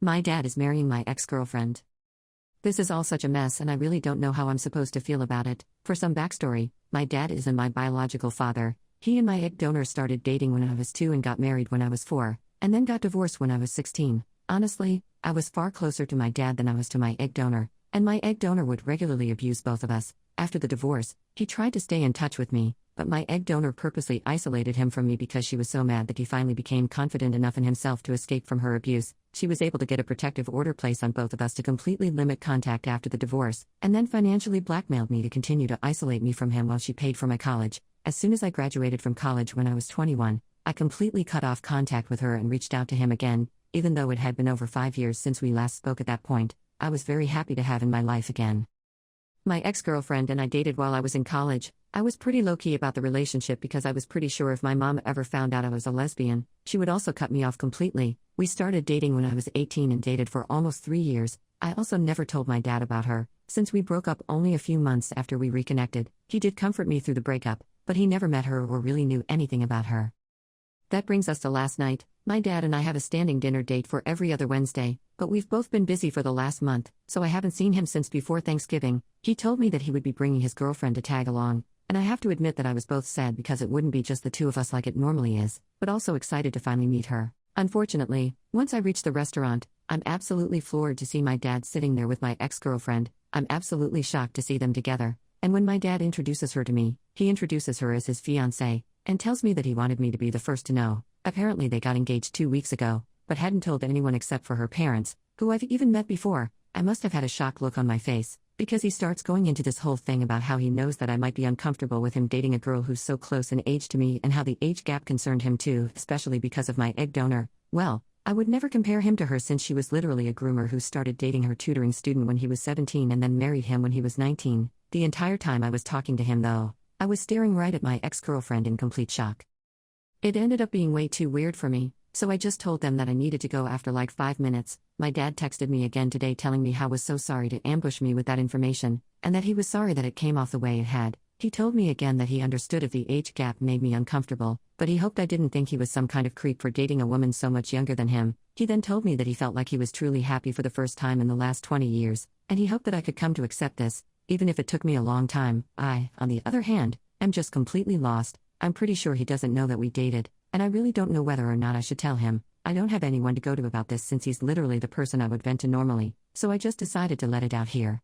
My dad is marrying my ex-girlfriend. This is all such a mess and I really don't know how I'm supposed to feel about it. For some backstory, my dad isn't my biological father. He and my egg donor started dating when I was 2 and got married when I was 4, and then got divorced when I was 16. Honestly, I was far closer to my dad than I was to my egg donor, and my egg donor would regularly abuse both of us. After the divorce, he tried to stay in touch with me, but my egg donor purposely isolated him from me because she was so mad that he finally became confident enough in himself to escape from her abuse. She was able to get a protective order placed on both of us to completely limit contact after the divorce, and then financially blackmailed me to continue to isolate me from him while she paid for my college. As soon as I graduated from college when I was 21, I completely cut off contact with her and reached out to him again, even though it had been over 5 years since we last spoke at that point. I was very happy to have in my life again. My ex-girlfriend and I dated while I was in college. I was pretty low-key about the relationship because I was pretty sure if my mom ever found out I was a lesbian, she would also cut me off completely. We started dating when I was 18 and dated for almost 3 years. I also never told my dad about her, since we broke up only a few months after we reconnected. He did comfort me through the breakup, but he never met her or really knew anything about her. That brings us to last night. My dad and I have a standing dinner date for every other Wednesday, but we've both been busy for the last month, so I haven't seen him since before Thanksgiving. He told me that he would be bringing his girlfriend to tag along, and I have to admit that I was both sad because it wouldn't be just the two of us like it normally is, but also excited to finally meet her. Unfortunately, once I reach the restaurant, I'm absolutely floored to see my dad sitting there with my ex-girlfriend. I'm absolutely shocked to see them together, and when my dad introduces her to me, he introduces her as his fiancée, and tells me that he wanted me to be the first to know. Apparently they got engaged 2 weeks ago, but hadn't told anyone except for her parents, who I've even met before. I must have had a shocked look on my face, because he starts going into this whole thing about how he knows that I might be uncomfortable with him dating a girl who's so close in age to me and how the age gap concerned him too, especially because of my egg donor. Well, I would never compare him to her since she was literally a groomer who started dating her tutoring student when he was 17 and then married him when he was 19. The entire time I was talking to him though, I was staring right at my ex-girlfriend in complete shock. It ended up being way too weird for me, so I just told them that I needed to go after like 5 minutes. My dad texted me again today telling me how was so sorry to ambush me with that information, and that he was sorry that it came off the way it had. He told me again that he understood if the age gap made me uncomfortable, but he hoped I didn't think he was some kind of creep for dating a woman so much younger than him. He then told me that he felt like he was truly happy for the first time in the last 20 years, and he hoped that I could come to accept this, even if it took me a long time. I, on the other hand, am just completely lost. I'm pretty sure he doesn't know that we dated, and I really don't know whether or not I should tell him. I don't have anyone to go to about this since he's literally the person I would vent to normally, so I just decided to let it out here.